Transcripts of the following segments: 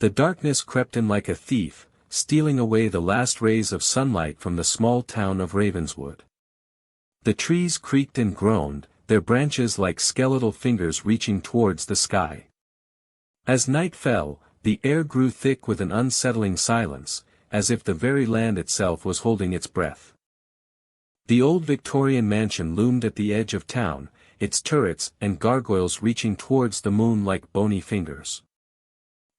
The darkness crept in like a thief, stealing away the last rays of sunlight from the small town of Ravenswood. The trees creaked and groaned, their branches like skeletal fingers reaching towards the sky. As night fell, the air grew thick with an unsettling silence, as if the very land itself was holding its breath. The old Victorian mansion loomed at the edge of town, its turrets and gargoyles reaching towards the moon like bony fingers.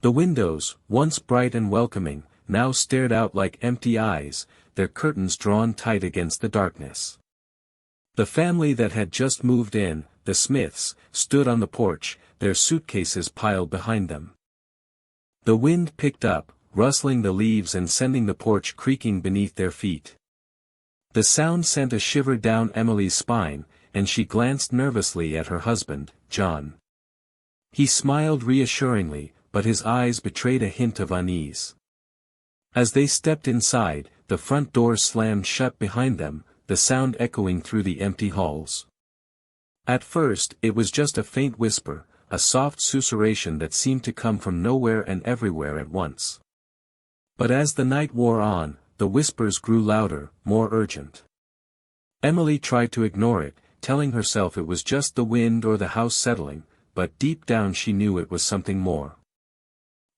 The windows, once bright and welcoming, now stared out like empty eyes, their curtains drawn tight against the darkness. The family that had just moved in, the Smiths, stood on the porch, their suitcases piled behind them. The wind picked up, rustling the leaves and sending the porch creaking beneath their feet. The sound sent a shiver down Emily's spine, and she glanced nervously at her husband, John. He smiled reassuringly, but his eyes betrayed a hint of unease. As they stepped inside, the front door slammed shut behind them, the sound echoing through the empty halls. At first, it was just a faint whisper, a soft susurration that seemed to come from nowhere and everywhere at once. But as the night wore on, the whispers grew louder, more urgent. Emily tried to ignore it, telling herself it was just the wind or the house settling, but deep down she knew it was something more.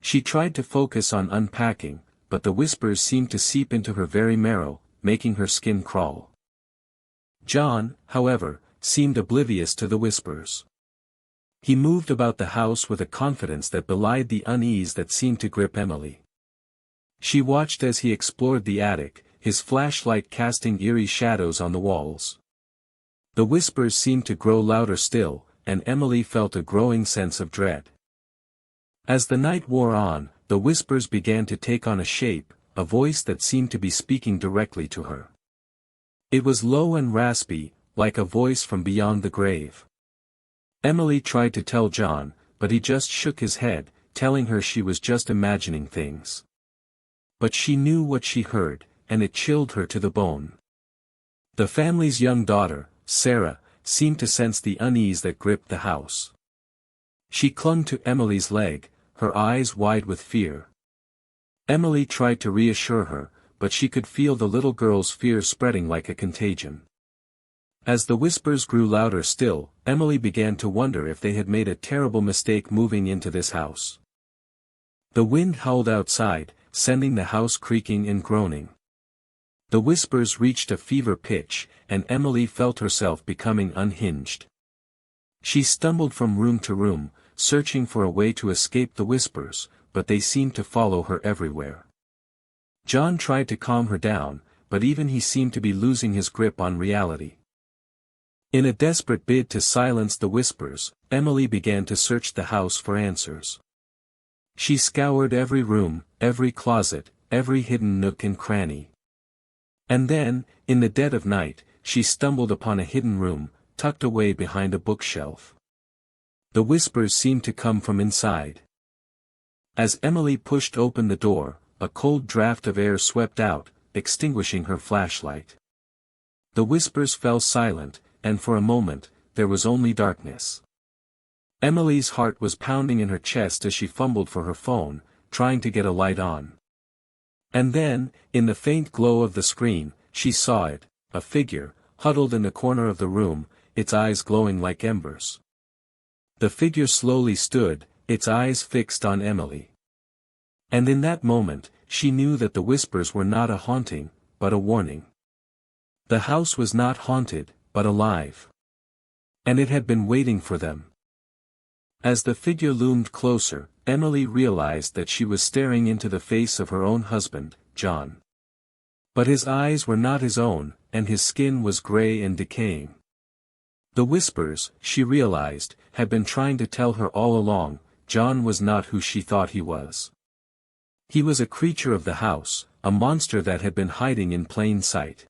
She tried to focus on unpacking, but the whispers seemed to seep into her very marrow, making her skin crawl. John, however, seemed oblivious to the whispers. He moved about the house with a confidence that belied the unease that seemed to grip Emily. She watched as he explored the attic, his flashlight casting eerie shadows on the walls. The whispers seemed to grow louder still, and Emily felt a growing sense of dread. As the night wore on, the whispers began to take on a shape, a voice that seemed to be speaking directly to her. It was low and raspy, like a voice from beyond the grave. Emily tried to tell John, but he just shook his head, telling her she was just imagining things. But she knew what she heard, and it chilled her to the bone. The family's young daughter, Sarah, seemed to sense the unease that gripped the house. She clung to Emily's leg, her eyes wide with fear. Emily tried to reassure her, but she could feel the little girl's fear spreading like a contagion. As the whispers grew louder still, Emily began to wonder if they had made a terrible mistake moving into this house. The wind howled outside, sending the house creaking and groaning. The whispers reached a fever pitch, and Emily felt herself becoming unhinged. She stumbled from room to room, searching for a way to escape the whispers, but they seemed to follow her everywhere. John tried to calm her down, but even he seemed to be losing his grip on reality. In a desperate bid to silence the whispers, Emily began to search the house for answers. She scoured every room, every closet, every hidden nook and cranny. And then, in the dead of night, she stumbled upon a hidden room, tucked away behind a bookshelf. The whispers seemed to come from inside. As Emily pushed open the door, a cold draft of air swept out, extinguishing her flashlight. The whispers fell silent, and for a moment, there was only darkness. Emily's heart was pounding in her chest as she fumbled for her phone, trying to get a light on. And then, in the faint glow of the screen, she saw it, a figure, huddled in the corner of the room, its eyes glowing like embers. The figure slowly stood, its eyes fixed on Emily. And in that moment, she knew that the whispers were not a haunting, but a warning. The house was not haunted, but alive. And it had been waiting for them. As the figure loomed closer, Emily realized that she was staring into the face of her own husband, John. But his eyes were not his own, and his skin was gray and decaying. The whispers, she realized, had been trying to tell her all along, John was not who she thought he was. He was a creature of the house, a monster that had been hiding in plain sight.